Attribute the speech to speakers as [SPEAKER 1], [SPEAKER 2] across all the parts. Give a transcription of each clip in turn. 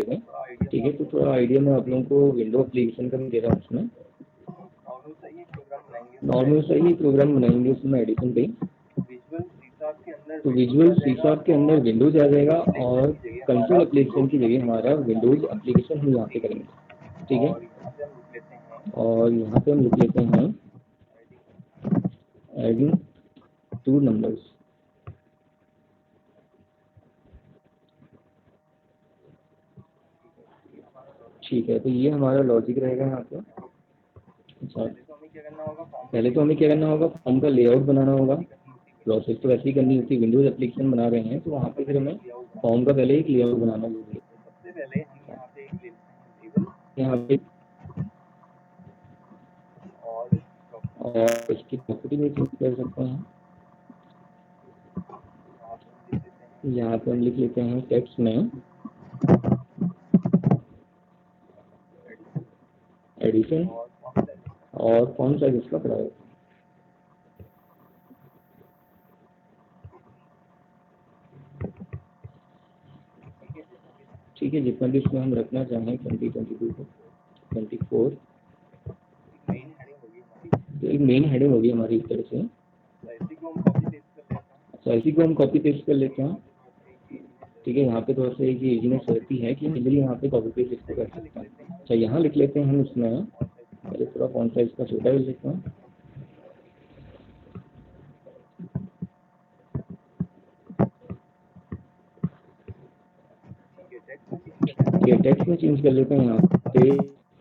[SPEAKER 1] ठीक है। तो थोड़ा आइडिया मैं आप लोगों को विंडो एप्लीकेशन का भी दे रहा हूँ। उसमें नॉर्मल सा ही प्रोग्राम बनाएंगे उसमें एडिशन पे। तो विजुअल सी शार्प के अंदर विंडोज आ जाएगा और कंसोल एप्लीकेशन की जगह हमारा विंडोज एप्लीकेशन हम यहाँ पे करेंगे। ठीक है। और यहाँ पे हम लिख लेते हैं एडिंग 2 नंबर्स। ठीक है। तो ये हमारा लॉजिक रहेगा यहाँ पे। अच्छा, पहले तो हमें क्या करना होगा, फॉर्म का लेआउट बनाना होगा। प्रोसेस तो ऐसी करनी होती है, विंडोज एप्लीकेशन बना रहे हैं तो वहाँ पे फिर हमें फॉर्म का पहले एक लेआउट बनाना होगा। यहाँ पे और इसकी प्रॉपर्टी में चेंज कर सकते हैं। यहाँ पे हम लिख लेते हैं टेक्स्ट में एडिशन और फॉर्म साइज इसका प्राइवेट। ठीक है। जितना भी इसमें हम रखना चाहें 2022 को 24, तो एक मेन हेडिंग होगी हमारी इस तरह से। अच्छा, इसी को हम कॉपी पेस्ट कर लेते हैं। ठीक है। यहाँ पे थोड़ा सा एक इजीनेस रहती है कि इजीली यहाँ पे कॉपी पेस्ट इसको कर सकते हैं। अच्छा, यहाँ लिख लेते हैं हम इसमें पहले थोड़ा फॉन्ट साइज का छोटा कर लेते हैं। टेक्स्ट में चेंज कर लेते हैं यहाँ पे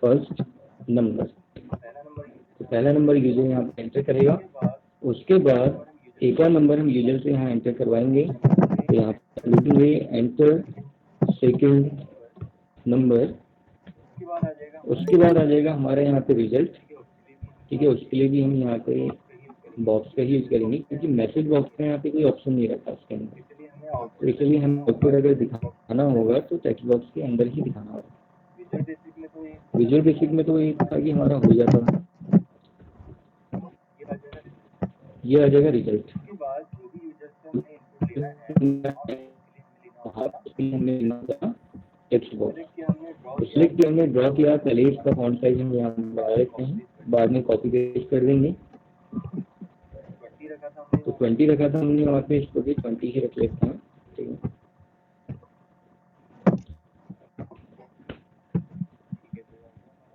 [SPEAKER 1] फर्स्ट नंबर। तो पहला नंबर यूजर यहाँ पे एंटर करेगा, उसके बाद एक और नंबर हम यूजर से यहाँ एंटर करवाएंगे। तो यहाँ पे लिखेंगे एंटर सेकेंड नंबर, उसके बाद आ जाएगा हमारे यहाँ पे रिजल्ट। ठीक है। उसके लिए भी हम यहाँ पे बॉक्स का ही यूज करेंगे क्योंकि मैसेज बॉक्स में यहाँ पे कोई ऑप्शन नहीं रहता उसके अंदर। तो इसलिए हम आउटपुट अगर दिखाना होगा तो टेक्स्ट बॉक्स के अंदर ही दिखाना होगा। विजुअल बेसिक में तो ये था कि हमारा हो जाता है। ये आ जाएगा रिजल्ट। हमने टेक्स्ट बॉक्स इसलिए कि हमने ड्रॉ किया, पहले इसका फॉन्ट साइज हम यहाँ बढ़ा देते हैं, बाद में कॉपी पेस्ट कर देंगे। तो 20 रखा था हमने, वहाँ पे इसको भी 20 ही रख लेते हैं। ठीक है।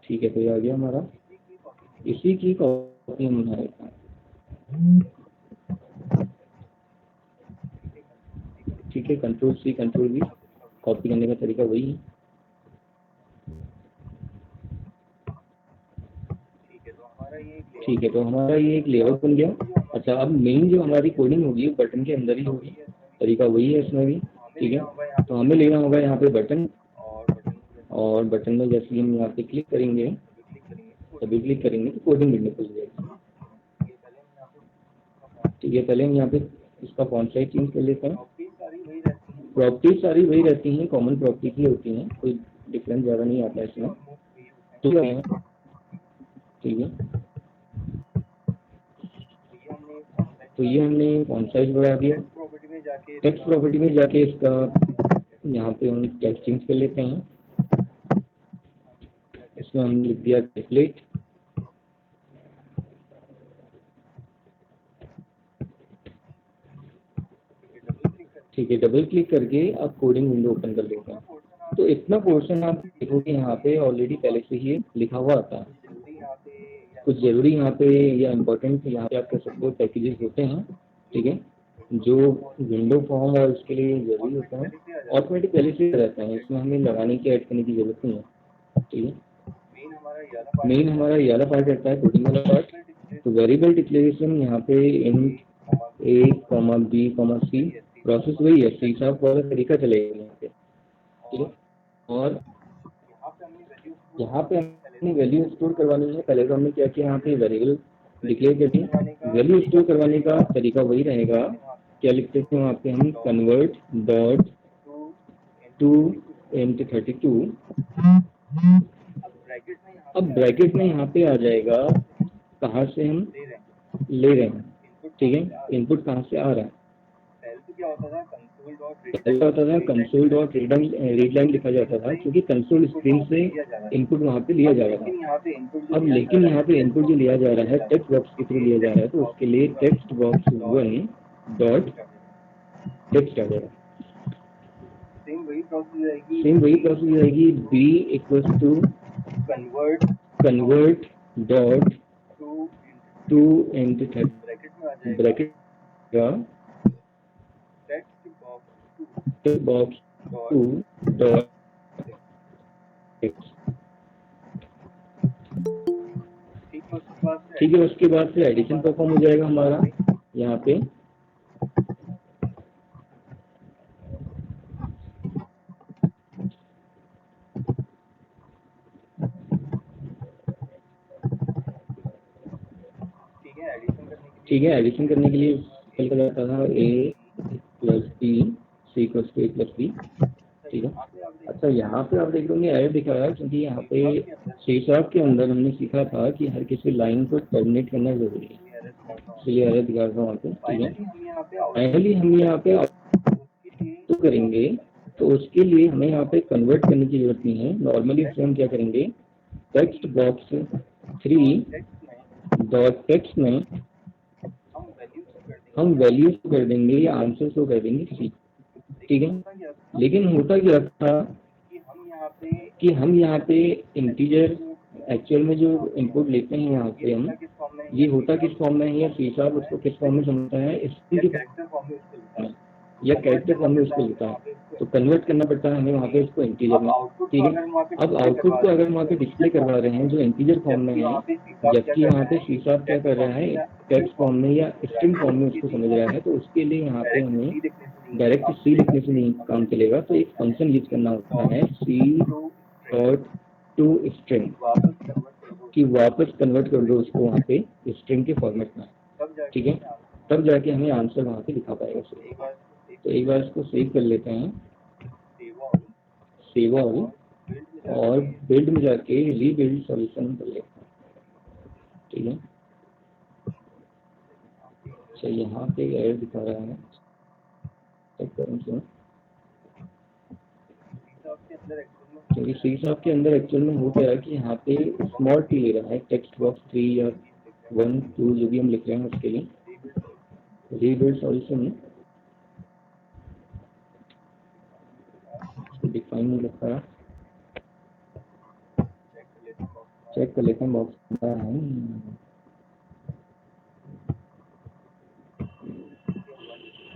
[SPEAKER 1] ठीक है। तो ये आ गया हमारा, इसी की कॉपी हम बना लेते हैं। ठीक है। Control C control V, copy करने का तरीका वही है। ठीक है। तो हमारा ये एक लेआउट बन गया। अच्छा, अब मेन जो हमारी कोडिंग होगी बटन के अंदर ही होगी, तरीका वही है इसमें भी। ठीक है। तो हमें लेना होगा यहाँ पे बटन, और बटन में जैसे हम यहाँ पे क्लिक करेंगे, तभी क्लिक करेंगे तो कोडिंग विंडो खुल जाएगी। ठीक है। पहले हम यहाँ पे इसका फॉन्ट साइज चेंज कर लेते हैं। प्रॉपर्टीज सारी वही रहती हैं, कॉमन प्रॉपर्टी की होती हैं, कोई डिफरेंस ज़्यादा नहीं आता है इसमें। ठीक है। तो ये हमने फॉन्ट साइज बढ़ा दिया। टेक्स्ट प्रॉपर्टी में जाके इसका यहाँ पे हम टेक्स्ट चेंज कर लेते हैं। इसमें हम लिख दिया टेम्पलेट। ठीक है। डबल क्लिक करके आप कोडिंग विंडो ओपन कर लेते हैं। तो इतना पोर्शन आप देखोगे यहाँ पे ऑलरेडी पहले से ही लिखा हुआ आता है। कुछ जरूरी यहाँ पे या इम्पोर्टेंट यहाँ पे आप कह सकते हो पैकेजेस होते हैं। ठीक है। जो विंडो फॉर्म और उसके लिए जरूरी होता है, ऑटोमेटिक पहले से रहता है, इसमें हमें लगाने की ऐड करने की जरूरत नहीं है। ठीक है। मेन हमारा ये वाला पार्ट रहता है, कोडिंग वाला पार्ट। तो वेरिएबल डिक्लेरेशन यहाँ पे int a, b, c, process वही है, सी शार्प वाला तरीका चलेगा यहाँ पे। ठीक है। और यहाँ पे हमने वैल्यू स्टोर करवानी है। पहले तो हमने क्या किया, यहाँ पे वेरिएबल डिक्लेयर कर दी। वैल्यू स्टोर करवाने का तरीका वही रहेगा। क्या लिखते थे वहाँ पे हम, कन्वर्ट डॉट टू इंट 32। अब ब्रैकेट में यहाँ पे आ जाएगा कहाँ से हम ले रहे हैं। ठीक है। इनपुट कहाँ से आ रहा है। पहले होता था कंसोल डॉट रीड लाइन लिखा जाता था, क्योंकि कंसोल स्क्रीन से इनपुट वहाँ पे लिया जा रहा था। अब लेकिन यहाँ पे इनपुट जो लिया जा रहा है टेक्स्ट बॉक्स के थ्रू लिया जा रहा है, तो उसके लिए टेक्स्ट बॉक्स 1 डॉट टेक्स्ट आ जाएगा। सेम वही प्रोसेस रहेगी, B equals to convert dot to into bracket का टेक्स्ट बॉक्स 2 डॉट टेक्स्ट। ठीक है, उसके बाद से एडिशन परफॉर्म हो जाएगा हमारा यहाँ पे। ठीक है, एडिशन करने के लिए कल का जाता था a plus B C equals to a plus B. ठीक है, अच्छा यहाँ पे आप देख रहे एरर दिखा रहा है, क्योंकि यहाँ पे C# के अंदर हमने सीखा था कि हर किसी लाइन को टर्मिनेट करना जरूरी है, इसलिए एरर दिखा रहा हूँ वहाँ पे। ठीक है, फाइनली हम यहाँ पे तो करेंगे, तो उसके लिए हमें यहाँ पे कन्वर्ट करने की जरूरत नहीं है। नॉर्मली इससे हम क्या करेंगे, टेक्स्ट बॉक्स 3 डॉट टेक्स्ट में हम वैल्यू कर देंगे या आंसर शो कर देंगे सी। ठीक है, लेकिन होता क्या था कि हम यहाँ पे इंटीजर एक्चुअल में जो इनपुट लेते हैं यहाँ पे हम, ये होता किस फॉर्म में है या C# उसको किस फॉर्म में समझता है, स्ट्रिंग के या कैरेक्टर फॉर्म में उसको लेता है, तो कन्वर्ट करना पड़ता है हमें वहाँ पे इसको इंटीजर में। ठीक है, अब आउटपुट को अगर वहाँ पे डिस्प्ले करवा रहे हैं जो इंटीजर फॉर्म में है, जबकि यहाँ पे C# क्या कर रहा है, टेक्स्ट फॉर्म में या स्ट्रिंग फॉर्म में उसको समझ रहा है, तो उसके लिए यहाँ पे हमें डायरेक्ट सी लिखने से नहीं काम चलेगा, तो एक फंक्शन यूज करना होता है C.toString कि वापस कन्वर्ट कर दो उसको वहाँ पे स्ट्रिंग के फॉर्मेट में। ठीक है, तब जाके हमें आंसर वहाँ पे दिखा पाएगा। तो एक बार इसको सेव कर लेते हैं, सेव ऑल, और बिल्ड में जाके रीबिल्ड सॉल्यूशन कर लेते हैं। ठीक है, अच्छा यहाँ पे एरर दिखा रहा है, चेक करें क्यों, क्योंकि C# के अंदर एक्चुअल में हो क्या है कि यहाँ पे स्मॉल टी ले रहा है टेक्स्ट बॉक्स 3 या 1 2 जो भी हम लिख रहे हैं उसके लिए। रीबिल्ड सॉल्यूशन डिफाइन नहीं लिखा है, चेक कर लेते हैं बॉक्स है।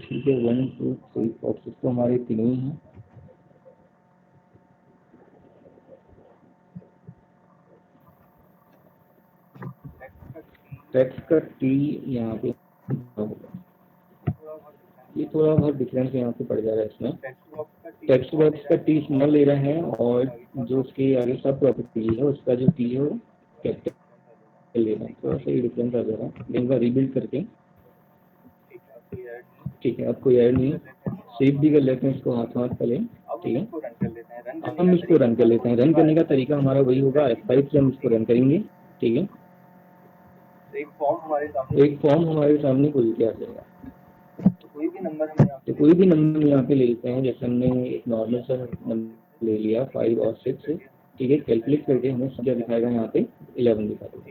[SPEAKER 1] ठीक है, 1 2 3 बॉक्सेस तो हमारे 3 ही हैं। टेक्स्ट का टी यहाँ पे ये थोड़ा बहुत डिफरेंस यहाँ पे पड़ जा रहा है इसमें। टेक्स्ट बॉक्स का टी स्मॉल ले रहा है, और जो उसके आगे सब प्रॉपर्टी है उसका जो टी है वो कैपिटल ले रहा है, थोड़ा सा ये डिफरेंस आ जा रहा है। एक बार रीबिल्ड करके, ठीक है, अब कोई एरर नहीं, सेव भी कर लेते हैं इसको हाथ पहले। ठीक है, अब हम इसको रन कर लेते हैं। रन करने का तरीका हमारा वही होगा, F5 से हम इसको रन करेंगे। ठीक है, एक फॉर्म हमारे सामने खुल के आ जाएगा, तो कोई भी नंबर यहाँ पे ले लेते हैं, जैसे हमने एक नॉर्मल सा नंबर ले लिया 5 और 6। ठीक है, कैलकुलेट करके हमें क्या दिखाएगा, यहाँ पे 11 दिखा देगा।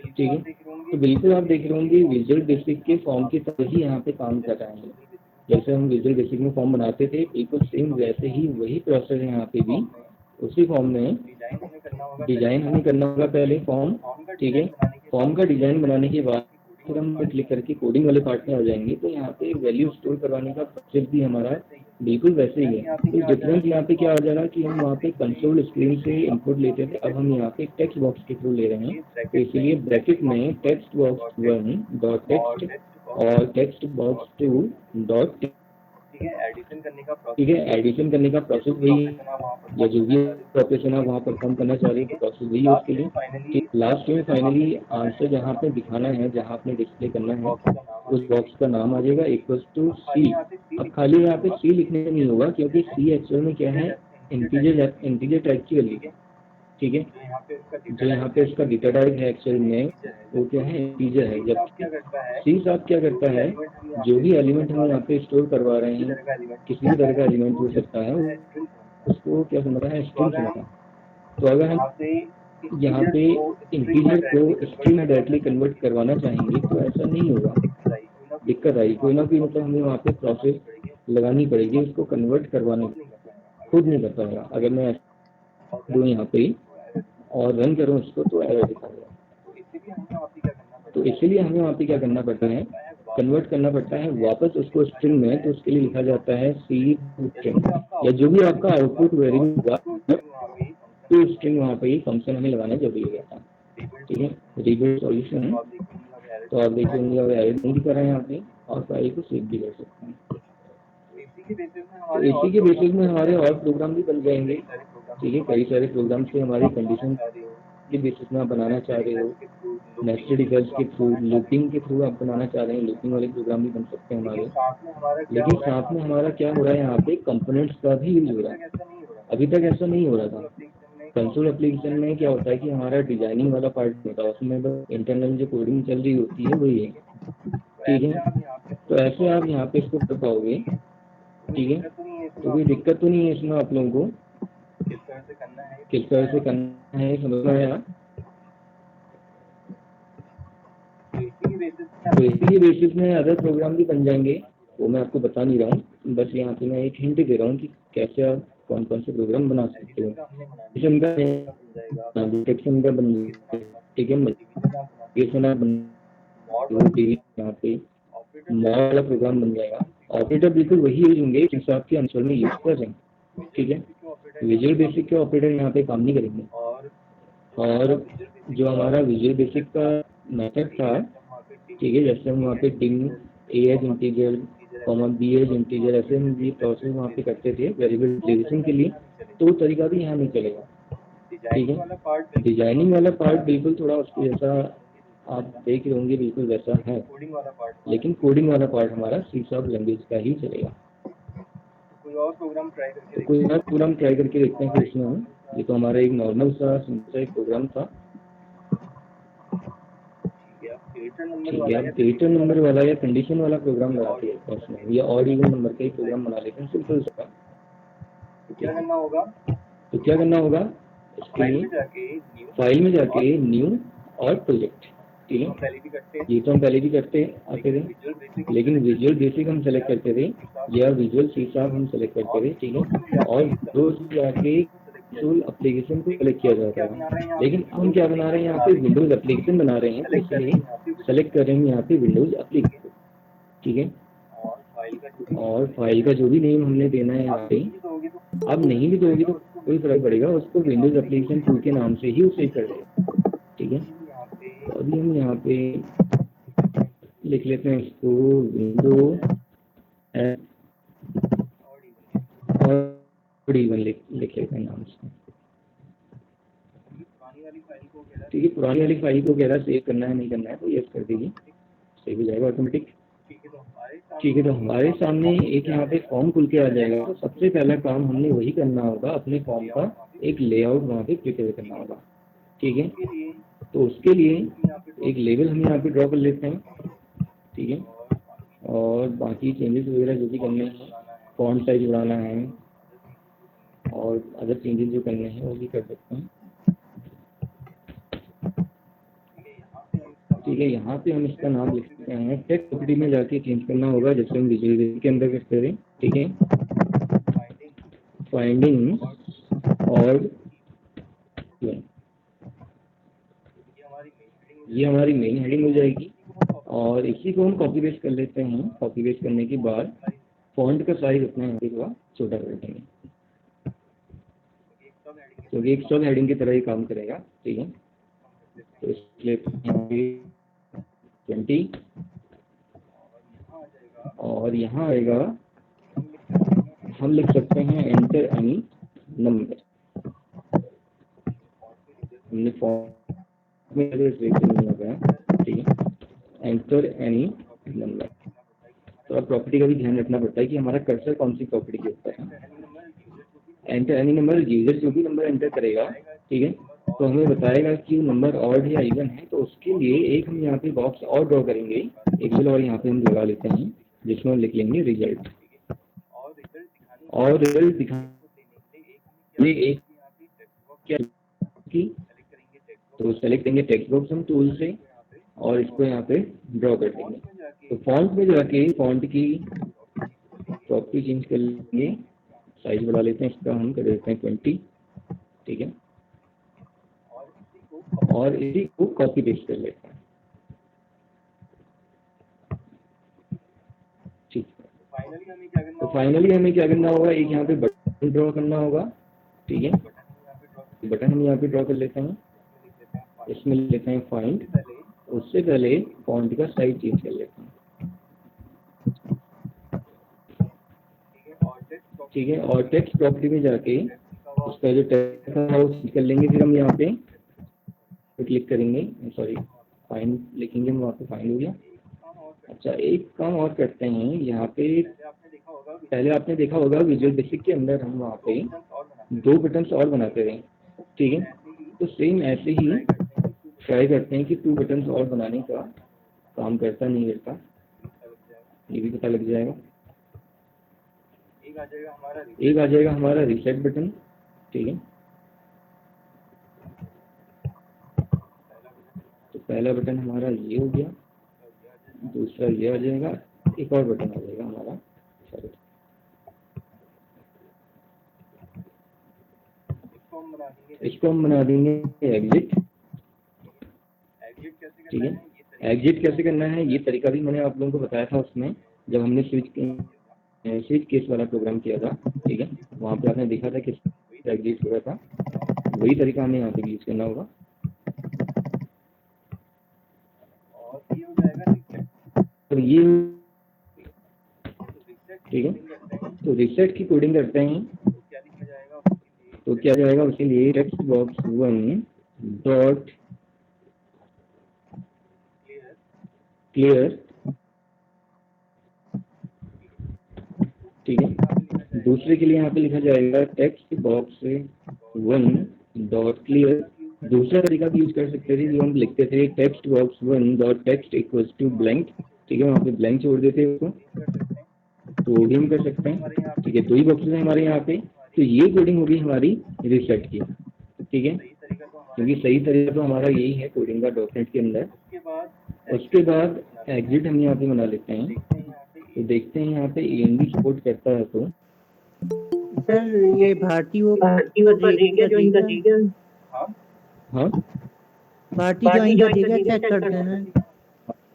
[SPEAKER 1] ठीक है, तो बिल्कुल आप देख रहे होंगे विजुअल बेसिक के फॉर्म की तरह ही यहाँ पे काम कर रहा है। जैसे हम विजुअल बेसिक में फॉर्म बनाते थे, बिल्कुल सेम वैसे ही वही प्रोसेस है यहाँ पे भी। उसी फॉर्म में डिजाइन हमें करना होगा पहले फॉर्म। ठीक है, फॉर्म का डिजाइन बनाने के बाद फिर हम क्लिक करके कोडिंग वाले पार्ट में आ जाएंगे, तो यहाँ पे वैल्यू स्टोर करवाने का प्रोसेस भी हमारा बिल्कुल वैसे ही है। तो डिफरेंस यहाँ पे क्या आ जा रहा है कि हम वहाँ पे कंसोल स्क्रीन से इनपुट लेते थे, अब हम यहाँ पे टेक्स्ट बॉक्स के थ्रू ले रहे हैं। तो इसलिए ब्रैकेट में टेक्स्ट बॉक्स 1 डॉट टेक्स्ट और टेक्स्ट बॉक्स 2 डॉट। ठीक है, एडिशन करने का प्रोसेस वही है, या जो भी ऑपरेशन है वहाँ परफॉर्म करना चाह रहे हैं, प्रोसेस वही है उसके लिए। लास्ट में फाइनली आंसर जहाँ पे दिखाना है, जहाँ आपने डिस्प्ले करना है, उस बॉक्स का नाम आ जाएगा इक्वल्स टू सी। अब खाली यहाँ पे सी लिखने नहीं होगा, क्योंकि सी एक्चुअल में क्या है, इंटीजर टाइप की वैल्यू है। ठीक है। जो यहाँ पे इसका डेटा टाइप है एक्चुअल में वो क्या है, इंटीजर है। जबकि सी शार्प क्या करता है, जो भी एलिमेंट हम यहाँ पे स्टोर करवा रहे हैं, किसी भी तरह का एलिमेंट हो सकता है, उसको क्या समझता है, स्ट्रिंग समझता है। तो अगर हम यहाँ पे इंटीजर को स्ट्रिंग में डायरेक्टली कन्वर्ट करवाना चाहेंगे तो ऐसा नहीं होगा, दिक्कत आई, कोई ना कोई मतलब हमें वहाँ पे प्रोसेस लगानी पड़ेगी उसको कन्वर्ट करवाने, खुद नहीं कर पाएगा। अगर मैं दूँ यहाँ पे और रन करूँ उसको तो एरर दिखाएगा। तो इसीलिए हमें वहाँ पे क्या करना पड़ता है, कन्वर्ट करना पड़ता है वापस उसको स्ट्रिंग में। तो उसके लिए लिखा जाता है सी स्ट्रिंग, या जो भी आपका आउटपुट वेरिएबल होगा तो स्ट्रिंग वहाँ पे फंक्शन हमें लगाना जरूरी है। ठीक है, रीबिल्ड सॉल्यूशन है। तो आप देख लेंगे अब एरर नहीं दिखा रहा है यहाँ पे, और फाइल को सेव भी कर सकते हैं। तो इसी के बेसिस में हमारे और प्रोग्राम भी बन जाएंगे। ठीक है, कई सारे प्रोग्राम से हमारी कंडीशन के बेसिस में आप बनाना चाह रहे हो, नेस्टेड इफ एल्स के थ्रू, लूपिंग के थ्रू आप बनाना चाह रहे हैं, लूपिंग वाले प्रोग्राम भी बन सकते हैं हमारे। लेकिन साथ में हमारा क्या हो रहा है, यहाँ पे कंपोनेंट्स का भी यूज हो रहा है। अभी तक ऐसा नहीं हो रहा था। कंसोल एप्लीकेशन में क्या होता है कि हमारा डिजाइनिंग वाला पार्ट होता है, उसमें बस इंटरनल जो कोडिंग चल रही होती है वही है। ठीक है, तो ऐसे आप यहाँ पे इसको कर पाओगे। ठीक है, तो कोई दिक्कत तो नहीं है इसमें आप लोगों को, किस तरह से करना है समझ में आया। तो इसी के बेसिस में अदर प्रोग्राम भी बन जाएंगे, वो मैं आपको बता नहीं रहा हूँ, बस यहाँ पे मैं एक हिंट दे रहा हूँ कि कैसे आप कौन कौन से प्रोग्राम बना सकते हो। डिटेक्शन का बन, ठीक है, यहाँ पे मॉड वाला प्रोग्राम बन जाएगा। ऑपरेटर बिल्कुल वही यूज होंगे जिस हिसाब के अंचल में यूज कर रहे हैं। ठीक है, विजुअल बेसिक के ऑपरेटर यहाँ पे काम नहीं करेंगे। और जो हमारा विजुअल बेसिक का मेथड था, ठीक है, जैसे हम वहाँ पे dim A as integer comma B as integer ऐसे हम ये प्रोसेस वहाँ पे करते थे वेरिएबल डिक्लेरेशन के लिए, तो वो तरीका भी यहाँ नहीं चलेगा। ठीक है, डिजाइनिंग वाला पार्ट बिल्कुल थोड़ा उसके जैसा आप देख रहे होंगे, बिल्कुल वैसा है, लेकिन कोडिंग वाला पार्ट हमारा सी शार्प लैंग्वेज का ही चलेगा। कोई और प्रोग्राम ट्राई करके देखते हैं फिर इसमें हम। ये तो हमारा एक नॉर्मल सा सिंपल सा एक प्रोग्राम था। ठीक है, आप क्रिएटर नंबर वाला या कंडीशन वाला प्रोग्राम लगाते हैं उसमें, या ऑड इवन नंबर का ही प्रोग्राम बना लेते हैं सिंपल सा। तो क्या करना होगा, इसके लिए फाइल में जाके न्यू और प्रोजेक्ट। ठीक है, ये तो हम पहले भी करते आते थे, लेकिन विजुअल बेसिक हम सेलेक्ट करते थे या विजुअल सी शार्प हम सेलेक्ट करते थे। ठीक है, और विंडोज जाके विजुअल एप्लीकेशन को सेलेक्ट किया जाता है। लेकिन हम क्या बना रहे हैं, यहाँ पे विंडोज एप्लीकेशन बना रहे हैं, तो इसलिए सेलेक्ट कर रहे हैं यहाँ पे विंडोज एप्लीकेशन। ठीक है, और फाइल का जो भी नेम हमने देना है यहाँ पे, आप नहीं भी दोगे तो कोई फर्क पड़ेगा, उसको विंडोज एप्लीकेशन 2 के नाम से ही उसे कर देगा। ठीक है, तो अभी हम यहाँ पे लिख लेते हैं इसको विंडो और इवन लिख लेते हैं नाम से। ठीक है, पुरानी वाली फाइल को कह रहा सेव करना है नहीं करना है, तो यस कर दीजिए, सेव हो जाएगा ऑटोमेटिक। ठीक है, तो हमारे सामने एक यहाँ पे फॉर्म खुल के आ जाएगा। तो सबसे पहला काम हमने वही करना होगा, अपने फॉर्म का एक लेआउट वहाँ पे प्रिपेयर करना होगा। ठीक है, तो उसके लिए एक लेवल हम यहाँ पे ड्रॉ कर लेते हैं। ठीक है, और बाकी चेंजेस वगैरह जो भी करने हैं, फॉन्ट साइज बढ़ाना है और अदर चेंजेस जो करने हैं वो भी कर सकते हैं। ठीक है, यहाँ पे हम इसका नाम लिख सकते हैं, टेक्स्ट प्रॉपर्टी में जाके चेंज करना होगा जैसे हम विजुअल बेसिक के अंदर करते थे। ठीक है, फाइंडिंग और ये हमारी मेन हेडिंग हो जाएगी, और इसी को हम कॉपी पेस्ट कर लेते हैं। कॉपी पेस्ट करने के बाद फॉन्ट का साइज अपना यहाँ पे थोड़ा छोटा कर देंगे, तो एक सब हेडिंग की तरह ही काम करेगा। ठीक है, तो इसलिए 20 और यहाँ आएगा, हम लिख सकते हैं एंटर एनी नंबर। हमने फॉर्म में नहीं होगा। ठीक है, एंटर एनी नंबर। तो अब प्रॉपर्टी का भी ध्यान रखना पड़ता है कि हमारा कर्सर कौन सी प्रॉपर्टी के ऊपर है। एंटर एनी नंबर, यूजर जो भी नंबर एंटर करेगा ठीक है। तो हमें बताएगा कि नंबर ऑड है या इवन है, तो उसके लिए एक हम यहाँ पे बॉक्स और ड्रॉ करेंगे, एक सेल और यहाँ पे हम लगा लेते हैं, जिसमें हम लिख लेंगे रिजल्ट। और रिजल्ट दिखाने एक क्या की, तो सेलेक्ट करेंगे टेक्स्ट बॉक्स हम टूल से और इसको यहाँ पे ड्रॉ कर देंगे। तो फॉन्ट में जाके फॉन्ट की प्रॉपर्टी चेंज कर लेंगे, साइज बढ़ा लेते हैं इसका, हम कर देते हैं 20, ठीक है। और इसी को कॉपी पेस्ट कर लेते हैं, ठीक है। तो फाइनली हमें क्या करना होगा, एक यहाँ पे बटन ड्रॉ करना होगा, ठीक है। बटन हम यहाँ पे ड्रॉ कर लेते हैं, इसमें लेते हैं फाइंड, उससे पहले फॉन्ट का साइज चेंज कर लेते हैं, ठीक है। और टेक्स्ट प्रॉपर्टी में जाके उसका जो टेक्स्ट है वो चेंज कर लेंगे, फिर हम यहाँ पे क्लिक करेंगे, सॉरी फाइंड लिखेंगे, हम वहाँ पे फाइंड हो गया। अच्छा, एक काम और करते हैं यहाँ पे, पहले आपने देखा होगा विजुअल बेसिक के अंदर हम वहाँ पे 2 बटन्स और बनाते रहे, ठीक है। तो सेम ऐसे ही ट्राई करते हैं कि 2 बटन्स और बनाने का काम करता नहीं करता, ये भी पता लग जाएगा। एक आ जाएगा हमारा रीसेट बटन, ठीक है। तो पहला बटन हमारा ये हो गया, दूसरा ये आ जाएगा, एक और बटन आ जाएगा हमारा, इसको हम बना देंगे एग्जिट, ठीक है। एग्जिट कैसे करना है ये तरीका भी मैंने आप लोगों को बताया था उसमें, जब हमने स्विच केस वाला प्रोग्राम किया था, ठीक है। वहाँ पे आपने देखा था कि एग्जिट हो रहा था, वही तरीका हमें यहाँ पे यूज करना होगा। तो ये ठीक है, तो रिसेट की कोडिंग करते हैं, तो क्या जाएगा उसके लिए टेक्स्ट बॉक्स 1 डॉट क्लियर, ठीक है। दूसरे के लिए यहाँ पे लिखा जाएगा टेक्स्ट बॉक्स 1 डॉट क्लियर। दूसरा तरीका भी यूज कर सकते थे, जो हम लिखते थे text box 1 dot text equals to blank, ठीक है। वहाँ पे ब्लैंक छोड़ देते हैं उसको, तो भी हम कर सकते हैं, ठीक है। 2 ही बॉक्सेस हैं हमारे यहाँ पे, तो ये कोडिंग होगी हमारी रिसेट की, ठीक है, क्योंकि सही तरीका तो हमारा यही है कोडिंग का डॉक्यूमेंट के अंदर। उसके बाद एग्जिट हम यहाँ पे बना लेते हैं, तो देखते हैं यहाँ पे AND सपोर्ट करता है। तो
[SPEAKER 2] सर ये भारती वो ज्वाइन कर देगा,
[SPEAKER 1] हाँ
[SPEAKER 2] भारती ज्वाइन कर देगा, चेक कर देना।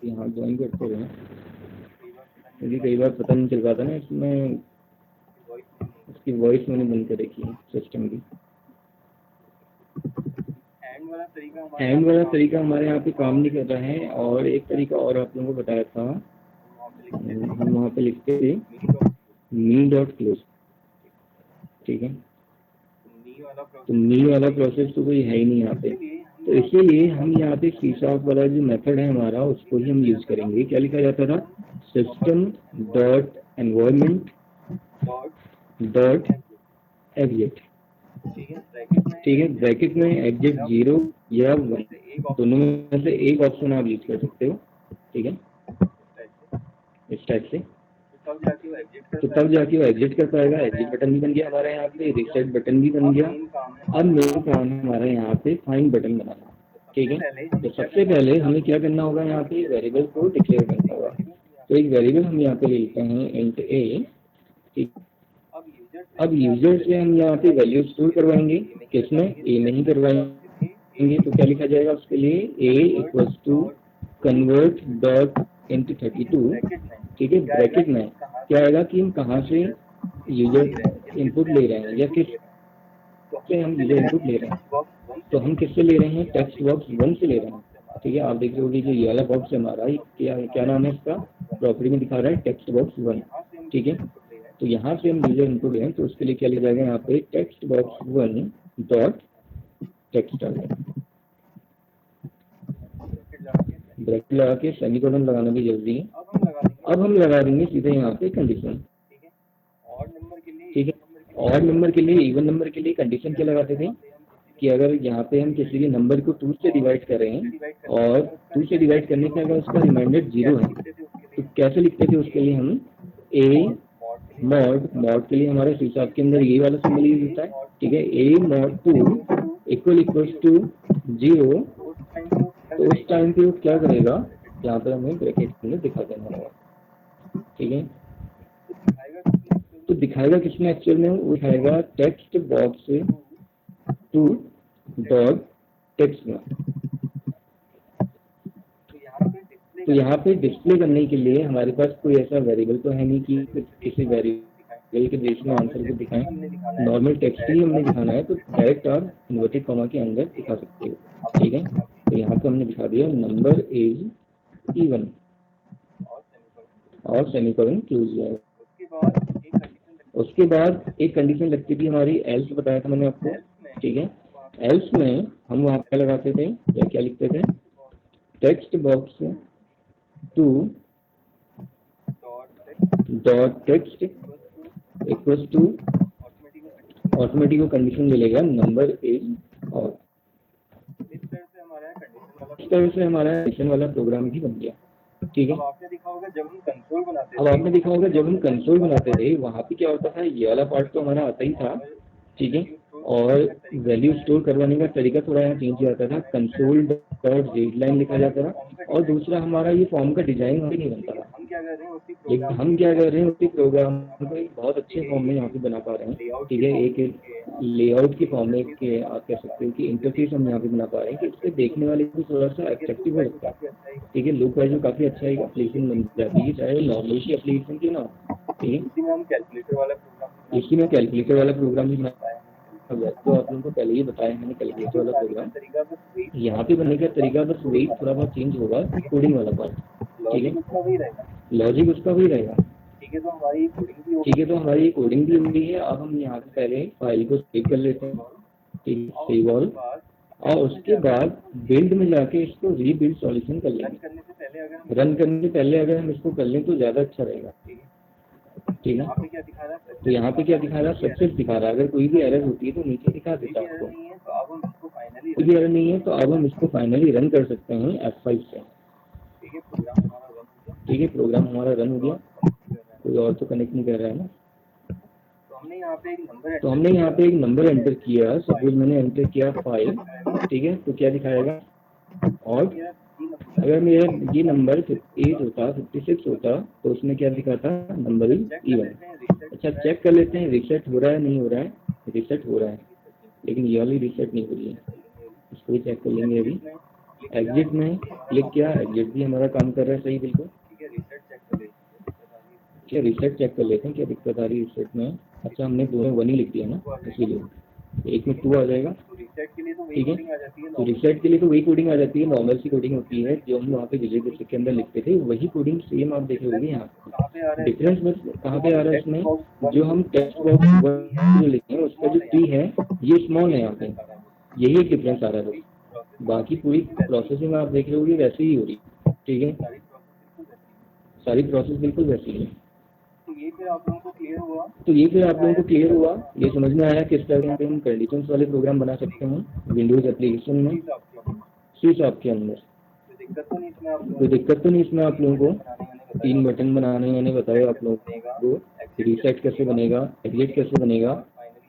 [SPEAKER 1] यहाँ ज्वाइन करते रहे, क्योंकि कई बार पता नहीं चल पाता ना, इसमें उसकी वॉइस मैंने बंद कर रखी है सिस्टम की। एंड वाला तरीका हमारे यहाँ पे काम नहीं कर रहा है, और एक तरीका और आप लोगों को बताया था, हम वहाँ पे लिखते थे मी डॉट क्लोज, ठीक है। तो मी वाला प्रोसेस तो कोई है ही नहीं यहाँ पे, तो इसीलिए हम यहाँ पे सी शार्प वाला जो मेथड है हमारा, उसको ही हम यूज करेंगे। क्या लिखा जाता था, system dot environment dot exit, ठीक है। ब्रैकेट में एग्जिट 0 या 1 दोनों में से एक ऑप्शन आप यूज कर सकते हो, ठीक है, इस टाइप से। तो तब जाके वो एग्जिट कर पाएगा। एग्जिट बटन भी बन गया हमारा यहाँ पे, रिसेट बटन भी बन गया। अब मेरा काम है हमारा यहाँ पे फाइंड बटन बनाना, ठीक है। तो सबसे पहले हमें क्या करना होगा, यहाँ पे वेरिएबल को डिक्लेयर करना होगा। तो एक वेरिएबल हम यहाँ पे ले लेते हैं इंट a, ठीक। अब यूजर से हम यहाँ पे वैल्यू स्टोर करवाएंगे, किसमें, a में ही करवाएंगे। तो क्या लिखा जाएगा उसके लिए, a equals to convert dot int 32, ठीक है। ब्रैकेट में क्या आएगा कि हम कहाँ से यूजर इनपुट ले रहे हैं, या किस से हम यूजर इनपुट ले रहे हैं। तो हम किससे ले रहे हैं, टेक्स्ट बॉक्स 1 से ले रहे हैं, ठीक है। आप देख रहे होगे जो ये वाला बॉक्स है हमारा, क्या नाम है इसका, प्रॉपर्टी में दिखा रहा है टेक्स्ट बॉक्स 1, ठीक है। तो यहाँ से हम यूजर इनपुट लें, तो उसके लिए क्या लिखा जाएगा यहाँ पे टेक्स्ट बॉक्स 1 डॉट टेक्स्ट आ गया, ब्रैकेट लगा के सेमीकोलन लगाना भी जरूरी है। अब हम लगा देंगे सीधे यहाँ पे कंडीशन, ठीक है। ऑड नंबर के लिए, इवन नंबर के लिए कंडीशन क्या लगाते थे कि अगर यहाँ पे हम किसी भी नंबर को 2 से डिवाइड कर रहे हैं और 2 से डिवाइड करने के अगर उसका रिमाइंडर 0 है तो कैसे लिखते थे उसके लिए हम ए मॉड के लिए हमारे हिसाब के अंदर ये वाला सिंबल यूज होता है, ठीक है। ए मॉड 2 इक्वल्स टू 0, तो उस टाइम पे वो क्या करेगा, यहाँ पर हमें ब्रैकेट के अंदर दिखा देना होगा, ठीक है। तो दिखाएगा किसमें एक्चुअल में, वो दिखाएगा टेक्स्ट बॉक्स 2 डॉट टेक्स्ट में। तो यहाँ पे डिस्प्ले करने के लिए हमारे पास कोई ऐसा वेरिएबल तो है नहीं कि किसी वेरिएबल के बेस में आंसर को दिखाएं, नॉर्मल टेक्स्ट ही हमने दिखाना है तो डायरेक्ट आप इन्वर्टेड कॉमा के अंदर दिखा सकते हो, ठीक है। तो यहाँ पे हमने दिखा दिया नंबर इज इवन और सेमीकोलन क्लोज है। उसके बाद एक कंडीशन लगती थी हमारी एल्स, बताया था मैंने आपको, ठीक है। एल्स में हम वहाँ पे लगाते थे या क्या लिखते थे, text box 2 dot text equals to automatic condition ले लेगा नंबर इज और। इस तरह से हमारा कंडीशन वाला प्रोग्राम भी बन गया, ठीक है। अब आपने देखा होगा जब हम कंसोल बनाते थे वहाँ पे क्या होता था, ये वाला पार्ट तो हमारा आता ही था, ठीक है। और वैल्यू स्टोर करवाने का तरीका थोड़ा यहाँ चेंज आता था, कंसोल डॉट रीड लाइन लिखा जाता था, और दूसरा हमारा ये फॉर्म का डिजाइन भी नहीं बनता था। लेकिन हम क्या कर रहे हैं उसी प्रोग्राम को एक बहुत अच्छे फॉर्म में यहाँ पे बना पा रहे हैं, ठीक है। एक लेआउट की फॉर्म में आप कह सकते हो कि इंटरफेस हम यहाँ पे बना पा रहे हैं कि उससे देखने वाले को थोड़ा सा अट्रैक्टिव हो सकता है, ठीक है। लुक वाइज काफी अच्छा एक एप्लीकेशन बन जाती है, चाहे नॉर्मल की एप्लीकेशन की ना, ठीक है। इसी में कैलकुलेटर वाला प्रोग्राम भी बनाया, तो आप लोगों को पहले ही बताया मैंने कैलकुलेटर वाला प्रोग्राम। यहाँ पे बनने का तरीका बस वही थोड़ा बहुत चेंज होगा, कोडिंग वाला पार्ट, ठीक है। लॉजिक उसका वही रहेगा, ठीक है। तो हमारी कोडिंग भी हुई है। अब हम यहाँ से पहले फाइल को सेव कर लेते हैं, ठीक है, सेव ऑल, और उसके बाद बिल्ड में जाके इसको रीबिल्ड सॉल्यूशन कर लेंगे। रन करने से पहले अगर हम इसको कर लें तो ज़्यादा अच्छा रहेगा, ठीक है। तो यहाँ पे क्या दिखा रहा है, सक्सेस दिखा रहा है। अगर कोई भी एरर होती है तो नीचे दिखा देता है आपको, कोई भी एरर नहीं है तो अब हम इसको फाइनली रन कर सकते हैं F5 से, ठीक है। प्रोग्राम हमारा रन हो गया, कोई और तो कनेक्ट नहीं कर रहा है ना। तो हमने यहाँ पे एक नंबर एंटर किया, सपोज मैंने एंटर किया 5, ठीक है। तो क्या दिखाएगा, और अगर मेरा ये नंबर 58 होता, 56 होता तो उसमें क्या दिखाता, नंबर इज इवन। अच्छा चेक कर लेते हैं रीसेट हो रहा है नहीं हो रहा है, रीसेट हो रहा है लेकिन ये वाली रीसेट नहीं हो रही है, इसको भी चेक कर लेंगे। अभी एग्जिट में क्लिक किया, एग्जिट भी हमारा काम कर रहा है सही बिल्कुल। क्या रीसेट चेक कर लेते हैं क्या दिक्कत आ रही है रीसेट में। अच्छा हमने दोनों 1 ही लिख दिया ना, इसीलिए एक में 2 आ जाएगा, ठीक है। तो रीसेट के लिए तो वही कोडिंग आ जाती है, नॉर्मल सी कोडिंग होती है जो हम वहाँ पे विजुअल बेसिक के अंदर लिखते थे, वही कोडिंग सेम आप देख रहे यहाँ। डिफरेंस बस कहाँ पे आ रहा है इसमें, जो हम टेक्स्ट बॉक्स जो लिखे हैं उसका जो टी है ये स्मॉल है यहाँ पे, यही एक डिफरेंस आ रहा है बस। बाकी पूरी प्रोसेसिंग आप देख रहे होगी वैसे ही हो रही, ठीक है। सारी प्रोसेस बिल्कुल वैसी है। तो ये फिर आप लोगों को क्लियर हुआ, ये समझ में आया किस तरह से हम कंडीशंस वाले प्रोग्राम बना सकते हैं विंडोज एप्लीकेशन में, सी शॉप के अंदर। कोई दिक्कत तो नहीं इसमें आप लोगों को। 3 बटन बनाने मैंने बताया आप लोगों को, रीसेट कैसे बनेगा, एग्जिट कैसे बनेगा,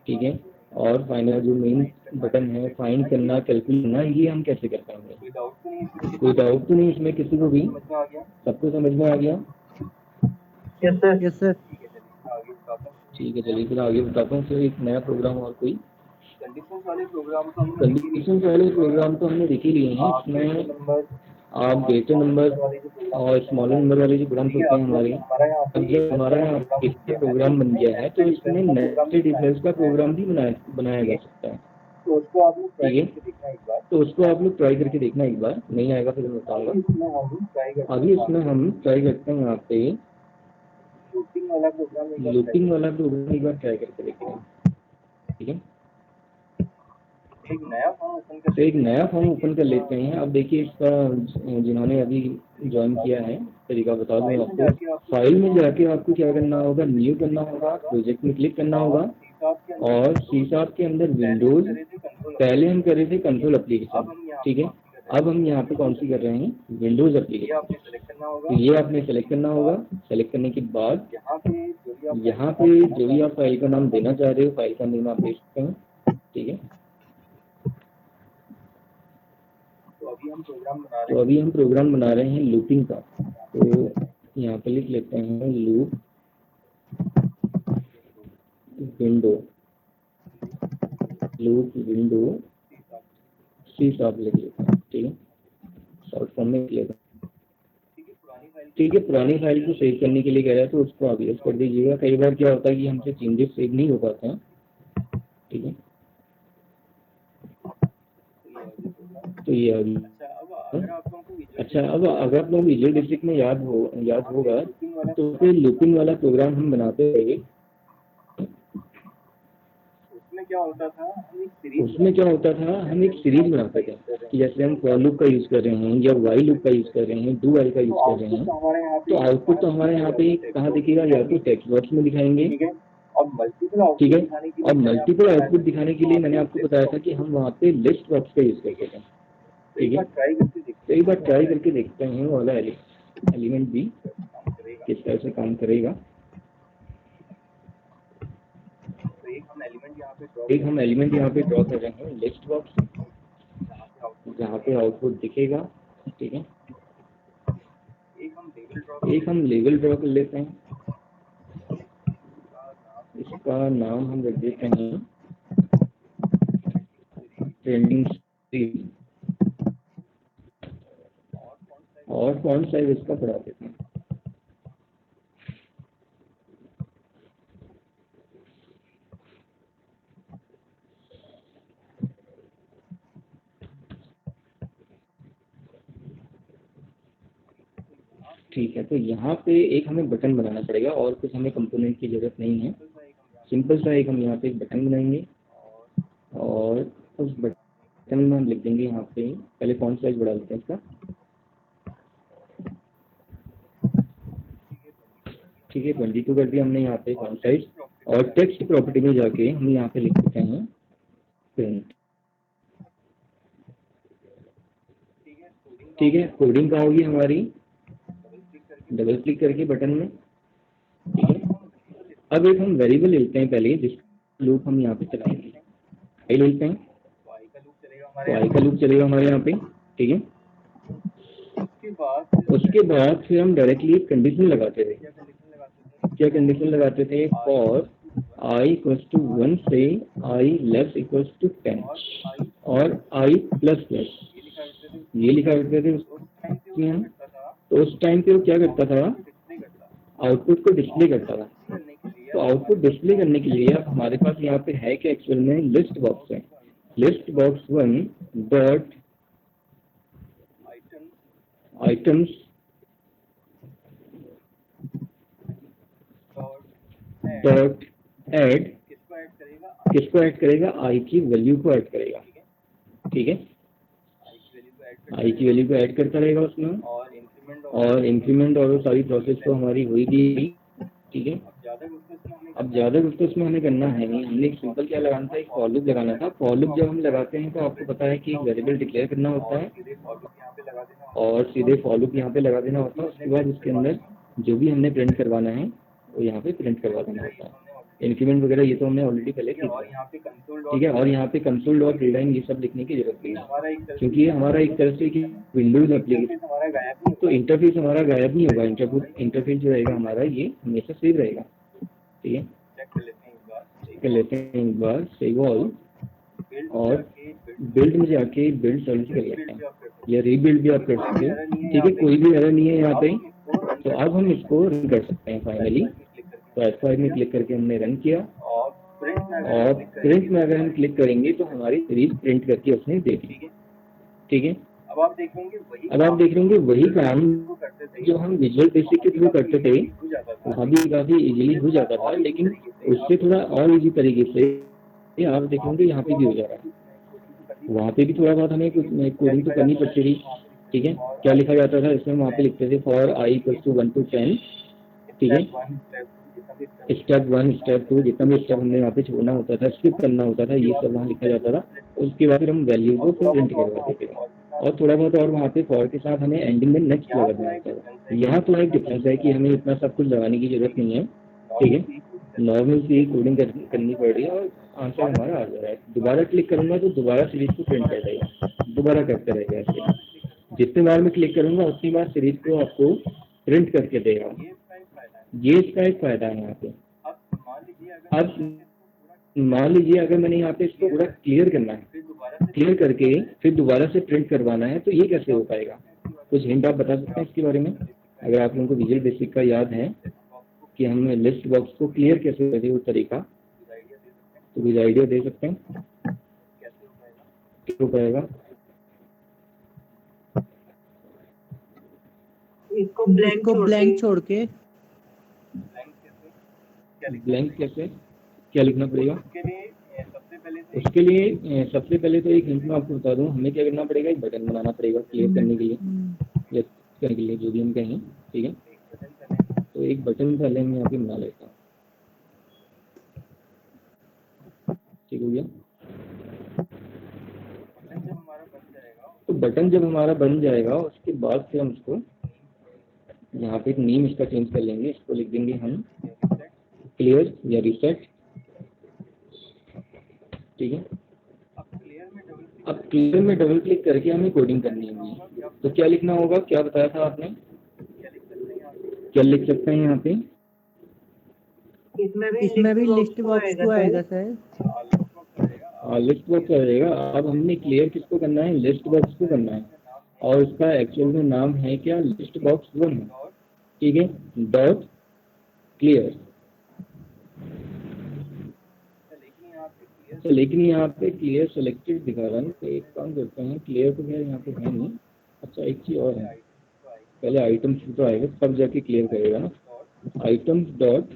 [SPEAKER 1] ठीक है। और फाइनल जो मेन बटन है फाइंड करना, कैलकुलेट करना, ये हम कैसे कर पाएंगे। कोई डाउट तो नहीं इसमें किसी को भी, सबको समझ में आ गया।
[SPEAKER 2] Yes sir.
[SPEAKER 1] ठीक है चलिए फिर आगे बताता हूँ। फिर एक नया प्रोग्राम और कोई कंडीशंस वाले प्रोग्राम तो हमने देख ही लिए हैं। इसमें आप ग्रेटर नंबर और स्मॉलर नंबर वाले जो प्रोग्राम होते हैं हमारे, अब जब हमारा एक प्रोग्राम बन गया है तो इसमें नेस्टेड इफ एल्स का प्रोग्राम भी बनाया जा सकता है, ठीक है। तो उसको आप लोग ट्राई करके देखना एक बार, नहीं आएगा फिर मैं बताऊँगा। अभी इसमें हम ट्राई करते हैं यहाँ पे लूपिंग वाला प्रोग्राम एक बार ट्राई करके देखते हैं, ठीक है। एक नया फॉर्म ओपन कर लेते हैं। अब देखिए इसका जिन्होंने अभी ज्वाइन किया है तरीका बता दूँ आपको। फाइल में जाके आपको क्या करना होगा, न्यू करना होगा, प्रोजेक्ट में क्लिक करना होगा, और सी शार्प के अंदर विंडोज पहले हम कर रहे थे कंट्रोल एप्लीकेशन, ठीक है। अब हम यहाँ पे कौन सी कर रहे हैं, विंडोज एप्लीकेशन। तो ये आपने सेलेक्ट करना होगा। सेलेक्ट करने के बाद यहाँ पे जो भी आप फाइल का नाम देना चाह रहे हो, फाइल का नाम आप दे सकते हैं, ठीक है। तो अभी हम प्रोग्राम बना रहे हैं लूपिंग का। तो यहाँ पे लिख लेते हैं लूप विंडो सी शार्प लिख लेते हैं, ठीक है। शॉर्ट फॉर्म में लिख लेते हैं, ठीक है। पुरानी फाइल को सेव करने के लिए कह रहा है तो उसको आप यूज कर दीजिएगा। कई बार क्या होता है कि हमसे चेंजेस सेव नहीं हो पाते हैं, ठीक है। तो ये अभी अच्छा, अब अगर आप लोग विजुअल डिस्ट्रिक्ट में याद होगा तो फिर लूपिंग वाला प्रोग्राम हम बनाते रहे। उसमें क्या होता था, हम एक सीरीज बनाते थे कि जैसे हम फॉर लूप का यूज कर रहे हैं या वाइल लूप का यूज कर रहे हैं, डू वाइल का यूज कर रहे हैं। तो आउटपुट तो हमारे यहाँ पे कहाँ दिखेगा, या तो टेक्स्ट बॉक्स में दिखाएंगे, ठीक है। और मल्टीपल आउटपुट दिखाने के लिए मैंने आपको बताया था कि हम वहाँ पे लिस्ट बॉक्स का यूज करते थे, ठीक है। तो एक बार ट्राई करके देखते हैं वो वाला एलिमेंट भी किस तरह से काम करेगा। एक हम एलिमेंट यहाँ पे ड्रॉ कर रहे हैं लिस्ट बॉक्स, जहाँ पे आउटपुट दिखेगा, ठीक है। एक हम लेबल ड्रॉ कर लेते हैं, इसका नाम हम रख देते हैं ट्रेंडिंग सीरीज, और फॉन्ट साइज इसका बढ़ा देते हैं। ठीक है, तो यहाँ पे एक हमें बटन बनाना पड़ेगा और कुछ हमें कंपोनेंट की जरूरत नहीं है। सिंपल सा एक हम यहाँ पे एक बटन बनाएंगे और उस बटन में हम लिख देंगे यहाँ पे, पहले फॉन्ट साइज बढ़ा लेते हैं इसका, ठीक है। 22 कर दिया हमने यहाँ पे फॉन्ट साइज। और टेक्स्ट प्रॉपर्टी में जाके हम यहाँ पे लिख देते हैं प्रिंट, ठीक है। कोडिंग कहाँ होगी हमारी, डबल क्लिक करके बटन में, ठीक है। अब एक हम वेरिएबल लेते हैं पहले, जिस लूप हम यहाँ पे चलाएंगे, आई लेते हैं, तो आई का लूप चलेगा हमारे यहाँ पे, ठीक है। उसके बाद फिर हम डायरेक्टली एक कंडीशन लगाते थे। क्या कंडीशन लगाते थे, फॉर i इक्वल्स टू 1 से i लेस इक्वल्स टू 10 और i प्लस प्लस, ये लिखा करते थे उसमें हम। तो उस टाइम पे वो क्या करता था, आउटपुट को डिस्प्ले करता था। तो आउटपुट डिस्प्ले करने के लिए अब हमारे पास यहाँ पे है कि एक्चुअल में लिस्ट बॉक्स है, list box 1 dot items dot add, किसको ऐड करेगा, आई की वैल्यू को ऐड करेगा, ठीक है। आई की वैल्यू को ऐड करता रहेगा उसमें, और इंक्रीमेंट और वो सारी प्रोसेस तो हमारी हुई थी, ठीक है। अब ज़्यादा कुछ तो उसमें हमें करना है नहीं, हमने एक सिंपल क्या लगाना था, एक फॉर लूप लगाना था। फॉर लूप जब हम लगाते हैं तो आपको पता है कि एक वेरिएबल डिक्लेयर करना होता है और सीधे फॉर लूप यहाँ पे लगा देना होता है। उसके बाद इसके अंदर जो भी हमने प्रिंट करवाना है वो यहाँ पे प्रिंट करवा देना होता है। इंक्रीमेंट वगैरह ये तो हमने ऑलरेडी पहले की, ठीक है। और यहाँ पे कंसोल डॉट रीडलाइन ये सब लिखने की जरूरत नहीं है, क्योंकि ये हमारा एक तरह से कि विंडोज एप्लीकेशन, तो इंटरफेस हमारा गायब नहीं होगा। इंटरफेस जो रहेगा हमारा ये हमेशा सेव रहेगा, ठीक है। कर लेते हैं एक बार सेव ऑल, और बिल्ड में जाके बिल्ड सर्विस कर लेते हैं, या रीबिल्ड भी आप कर सकते हो, ठीक है। कोई भी एरर नहीं है यहाँ पे। तो अब हम इसको रन कर सकते हैं फाइनली। तो F5 में क्लिक करके हमने रन किया, और प्रिंट में अगर हम क्लिक करेंगे तो हमारी सीरीज प्रिंट करके उसने दे दी, ठीक है। अब आप देख लेंगे वही काम जो हम विजुअल बेसिक के थ्रू करते थे वहाँ भी काफ़ी इजीली हो जाता था, लेकिन उससे थोड़ा और इजी तरीके से आप देखेंगे यहाँ पे भी हो जा रहा है। वहाँ पे भी थोड़ा बहुत हमें कुछ कोडिंग तो करनी पड़ती थी, ठीक है। क्या लिखा जाता था इसमें, वहाँ पे लिखते थे for i equals to 1 to 10, ठीक है। स्टेप 1 स्टेप 2 जितना भी स्टेप हमने यहाँ पे छोड़ना होता था, स्किप करना होता था, ये सब वहाँ लिखा जाता था। उसके बाद फिर हम वैल्यू को प्रिंट करवाते थे और थोड़ा बहुत और वहाँ पे फॉर के साथ हमें एंडिंग में नेक्स्ट लगा देना होता था। यहाँ तो एक डिफरेंस है कि हमें इतना सब कुछ लगाने की जरूरत नहीं है, ठीक है। नॉर्मल सी कोडिंग करनी पड़ रही है और आंसर हमारा आ जा रहा है। दोबारा क्लिक करूंगा तो दोबारा सीरीज को प्रिंट कर देगा, दोबारा करते रहेगा ऐसे। जितने बार मैं क्लिक करूंगा उतनी बार सीरीज को आपको प्रिंट करके देगा। ये इसका एक फायदा है यहाँ पे। अब मान लीजिए अगर मैंने यहाँ पे इसको पूरा क्लियर करना है, क्लियर करके फिर दोबारा से प्रिंट करवाना है, तो ये कैसे हो पाएगा? कुछ हिंट आप बता सकते हैं इसके बारे में, अगर आप लोगों को विजुअल बेसिक का याद है कि हम लिस्ट बॉक्स को क्लियर कैसे करें वो तरीका, तो कुछ आइडिया दे सकते हैं कैसे हो पाएगा?
[SPEAKER 2] इसको ब्लैंक छोड़ के
[SPEAKER 1] ब्लैंक कैसे, क्या लिखना पड़ेगा? उसके लिए सबसे पहले तो एक हिंट मैं आपको बता दूं, हमें क्या करना पड़ेगा, एक बटन बनाना पड़ेगा क्लियर करने के लिए या करने के लिए, जो भी हम कहें, ठीक है। तो एक बटन पहले हम यहाँ पे बना लेता हूँ, ठीक हो गया। तो बटन जब हमारा बन जाएगा उसके बाद फिर हम इसको यहाँ पे एक नेम इसका चेंज कर लेंगे, इसको लिख देंगे हम क्लियर या रीसेट, ठीक है। अब क्लियर में डबल क्लिक करके हमें कोडिंग करनी होगी, तो क्या लिखना होगा, क्या बताया था आपने, क्या लिख सकते हैं यहाँ पे?
[SPEAKER 2] इसमें भी लिस्ट बॉक्स को आएगा सर।
[SPEAKER 1] लिस्ट बॉक्स रहेगा। अब हमने क्लियर किसको करना है, लिस्ट बॉक्स को करना है, और उसका एक्चुअल में नाम है क्या, लिस्ट बॉक्स 1 है, ठीक है, डॉट क्लियर। तो लेकिन यहाँ पे क्लियर सेलेक्टेड दिखा रहा है, तो एक काम करते हैं, क्लियर तो यहाँ पे है नहीं। अच्छा एक चीज और है, पहले आइटम तो आएगा तब जाके क्लियर करेगा ना, आइटम्स डॉट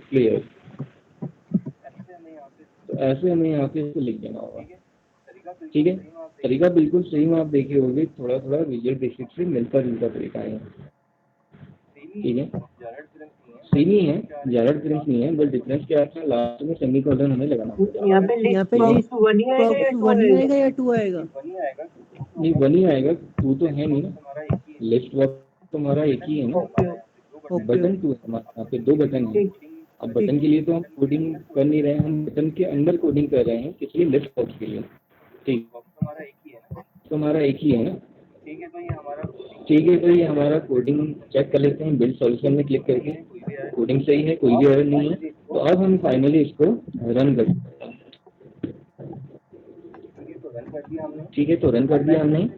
[SPEAKER 1] क्लियर। तो ऐसे हमें यहाँ पे इसको लिख देना होगा, ठीक है। तरीका बिल्कुल सेम आप देखे होंगे, थोड़ा थोड़ा विजुअल बेसिक से मिलता जुलता तरीका है, ठीक है। सेम ही है, ज़्यादा डिफरेंस नहीं है, बस डिफरेंस क्या है, लास्ट में सेमीकोलन हमें लगाना पड़ेगा।
[SPEAKER 2] यहाँ पे लिस्ट बॉक्स 1 ही आएगा या 2 आएगा?
[SPEAKER 1] नहीं 1 ही आएगा, 2 तो है नहीं ना, लिस्ट बॉक्स तो हमारा एक ही है ना, बटन 2 है हमारे यहाँ पे, 2 बटन है। अब बटन के लिए तो हम कोडिंग कर नहीं रहे हैं, हम बटन के अंदर कोडिंग कर रहे हैं, किस लिए, लिस्ट बॉक्स के लिए, ठीक। तो हमारा एक ही है ना, ठीक है। तो ये हमारा कोडिंग चेक कर लेते हैं, बिल्ड सॉल्यूशन में क्लिक करके, कोडिंग सही है, कोई भी एरर नहीं है। तो अब हम फाइनली इसको रन कर सकते हैं, ठीक है। तो रन कर दिया हमने।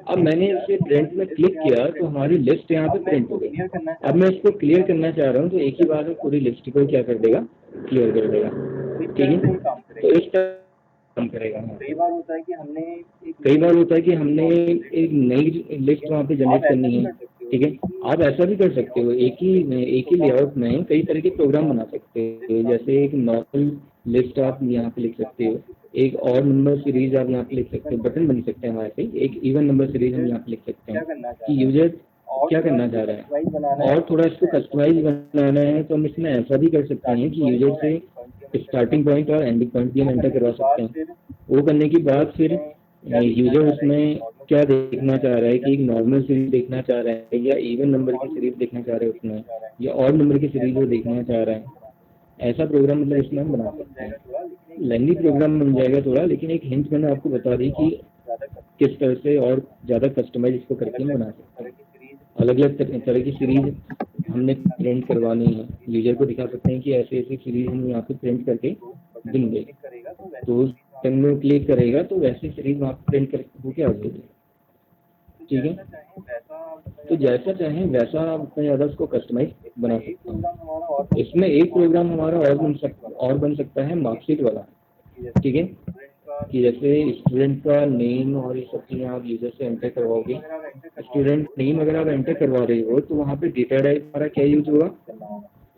[SPEAKER 1] अब मैंने इसे प्रिंट में क्लिक किया तो हमारी लिस्ट यहाँ पे प्रिंट हो गई। अब मैं इसको क्लियर करना चाह रहा हूँ, तो एक ही बार में पूरी लिस्ट को क्या कर देगा, क्लियर कर देगा, ठीक है। तो इस तरह काम करेगा। कई बार होता है कि हमने एक नई लिस्ट वहाँ पे जनरेट करनी है, ठीक है। आप ऐसा भी कर सकते हो, एक ही लेआउट में कई तरह के प्रोग्राम बना सकते हो। जैसे एक नॉर्मल लिस्ट आप यहाँ पे लिख सकते हो, एक और नंबर सीरीज आप यहाँ पे लिख सकते हो, बटन बन सकते हैं हमारे पे, एक इवन नंबर सीरीज हम यहाँ पे लिख सकते हैं कि यूजर क्या करना चाह रहा है, और थोड़ा इसको कस्टमाइज बनाना है तो हम इसमें ऐसा भी कर सकते हैं कि यूजर से स्टार्टिंग पॉइंट और एंडिंग पॉइंट भी हम एंटर करवा सकते हैं। वो करने के बाद फिर यूजर उसमें क्या देखना चाह रहा है, कि एक नॉर्मल सीरीज देखना चाह रहा है या इवन नंबर की सीरीज देखना चाह रहा है उसमें, या और नंबर की सीरीज वो देखना चाह रहा है, ऐसा प्रोग्राम मतलब इसमें हम बना सकते हैं। लेंथी प्रोग्राम बन जाएगा थोड़ा, लेकिन एक हिंट मैंने आपको बता दी कि किस तरह से और ज़्यादा कस्टमाइज इसको करके हम बना सकते हैं। अलग अलग तरह की सीरीज हमने प्रिंट करवानी है, यूजर को दिखा सकते हैं कि ऐसे ऐसी सीरीज हम यहाँ पे प्रिंट करके देंगे, तो उस बटन में क्लिक करेगा तो वैसी सीरीज वहाँ पे प्रिंट कर होके आ जाएगी, ठीक है। तो जैसा चाहें वैसा आप उतना ज़्यादा उसको कस्टमाइज बना सकते हैं। इसमें एक प्रोग्राम हमारा और बन सकता है मार्कशीट वाला, ठीक है, कि जैसे स्टूडेंट का नेम और ये सब चीज़ें आप यूजर से एंटर करवाओगे। स्टूडेंट नेम अगर आप एंटर करवा रहे हो तो वहाँ पे डेटा टाइप हमारा क्या यूज होगा,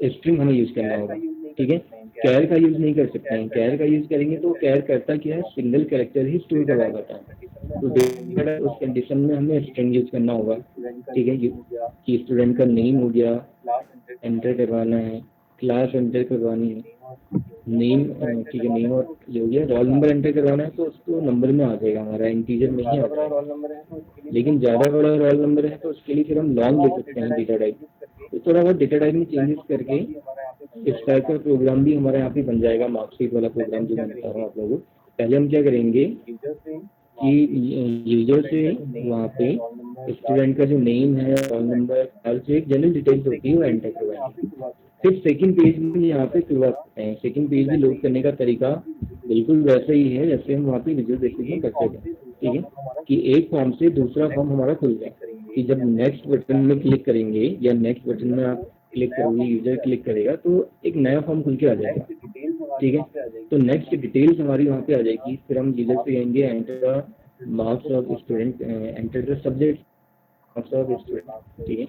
[SPEAKER 1] स्ट्रिंग हमें यूज करना होगा, ठीक है। कैर का यूज नहीं कर सकते हैं, कैर का यूज करेंगे तो कैर करता क्या है, सिंगल कैरेक्टर ही स्टोर करवा देता है। तो डेटा उस कंडीशन में हमें स्ट्रिंग यूज करना होगा, ठीक है, कि स्टूडेंट का नेम हो गया, एंटर करवाना है, क्लास एंटर करवानी है, नेम, ठीक है, नेम और ये हो गया। रोल नंबर एंटर करवाना है तो उसको नंबर में आ जाएगा, हमारा इंटीजर में ही आ जाएगा। लेकिन ज़्यादा बड़ा रोल नंबर है तो उसके लिए फिर हम लॉन्ग ले सकते हैं डेटा टाइप। तो थोड़ा बहुत डेटा टाइप में चेंजेस करके इस टाइप का प्रोग्राम भी हमारे यहाँ पे बन जाएगा, मार्कशीट वाला प्रोग्राम जो मैं बता रहा हूँ आप लोगों को। पहले हम क्या करेंगे कि यूजर से वहाँ पे स्टूडेंट का जो नेम है, रोल नंबर, हर जो एक जनरल डिटेल्स होती है वो एंटर करवाएंगे। फिर सेकंड पेज में यहाँ पे करवा सकते हैं। सेकंड पेज भी लोड करने का तरीका बिल्कुल वैसा ही है जैसे हम वहाँ पे विजुअल बेसिक में करते थे, ठीक है, कि एक फॉर्म से दूसरा फॉर्म हमारा खुल जाए, कि जब नेक्स्ट बटन में क्लिक करेंगे या नेक्स्ट बटन में आप क्लिक करोगे, यूजर क्लिक करेगा तो एक नया फॉर्म खुल के आ जाएगा, ठीक है। तो नेक्स्ट डिटेल्स हमारी वहाँ पे आ जाएगी। फिर हम यूजर से कहेंगे enter the marks of student, enter the subject marks of student, ठीक है,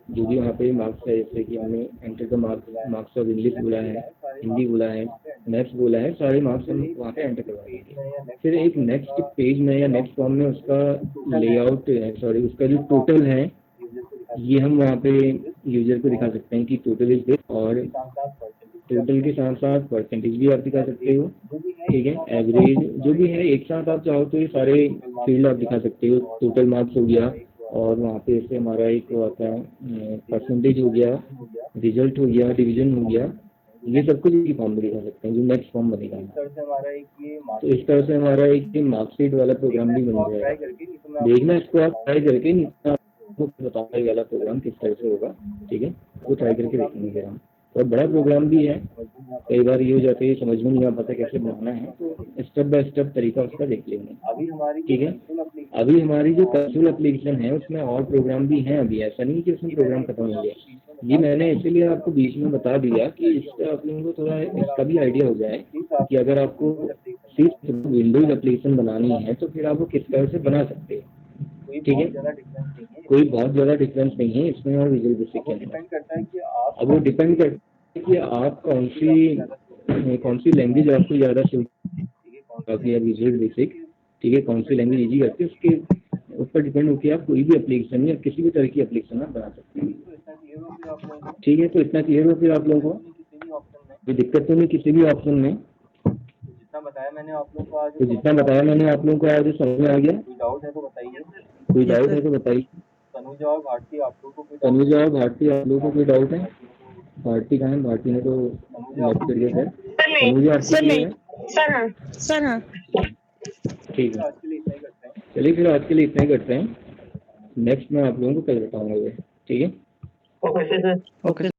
[SPEAKER 1] जो भी वहाँ पे मार्क्स है, जैसे कि हमने enter the marks of English बोला है, हिंदी बोला है, मैथ्स बोला है, सारे मार्क्स हम वहाँ पे एंटर करवाएंगे। फिर एक नेक्स्ट पेज में या नेक्स्ट फॉर्म में उसका लेआउट, सॉरी उसका जो टोटल है ये हम वहाँ पे यूजर को दिखा सकते हैं कि टोटल इज दिस, और टोटल के साथ साथ परसेंटेज भी आप दिखा सकते हो, ठीक है, एवरेज जो भी है एक साथ आप चाहो तो ये सारे फील्ड आप दिखा सकते हो। टोटल मार्क्स हो गया और वहाँ पे ऐसे हमारा एक आता है परसेंटेज हो गया, रिजल्ट हो गया, डिवीजन हो गया, ये सब कुछ एक फॉर्म में दिखा सकते हैं जो नेक्स्ट फॉर्म बनेगा। तो इस तरह से हमारा एक मार्कशीट वाला प्रोग्राम भी बन जाएगा। देखना इसको आप ट्राई करके, आपको बताऊंगा ये वाला प्रोग्राम किस तरह से होगा, ठीक है, वो ट्राई करके देखेंगे फिर हम। और बड़ा प्रोग्राम भी है, कई बार ये हो जाता है समझ में नहीं आ पाता कैसे बनाना है, तो स्टेप बाय स्टेप तरीका उसका देख लेंगे, ठीक है। अभी हमारी जो कंसोल एप्लीकेशन है उसमें और प्रोग्राम भी हैं, अभी ऐसा नहीं कि उसमें प्रोग्राम खत्म हो गया। ये मैंने इसीलिए आपको बीच में बता दिया कि इससे आप लोगों को थोड़ा इसका भी आइडिया हो जाए कि अगर आपको सिर्फ विंडोज एप्लीकेशन बनानी है तो फिर आप वो किस तरह से बना सकते हैं, ठीक है। कोई बहुत ज़्यादा डिफरेंस नहीं है इसमें और विजुअल बेसिक के अंदर। अब वो डिपेंड करता है कि आप कौन सी लैंग्वेज आपको ज़्यादा सूट करती है, विजुअल बेसिक, ठीक है, कौन सी लैंग्वेज ईजी करती है उसके ऊपर डिपेंड होकर आप कोई भी एप्लीकेशन या किसी भी तरह की एप्लीकेशन आप बना सकते हैं, ठीक है। तो इतना क्लियर हो फिर आप लोगों को, कोई दिक्कत तो नहीं किसी भी ऑप्शन में? तो जितना बताया मैंने आप लोगों को आज समझ में आ गया? कोई डाउट है तो बताइए। तनुजा और भारती आप लोगों को कोई डाउट है? भारती कहाँ है? भारती ने तो लेफ्ट कर दिया। तनुजा आपको क्लियर है?
[SPEAKER 3] सर हाँ
[SPEAKER 1] ठीक है, चलिए फिर आज के लिए इतना ही करते हैं। नेक्स्ट मैं आप लोगों को कल बताऊंगा, ठीक है।
[SPEAKER 2] Okay sir.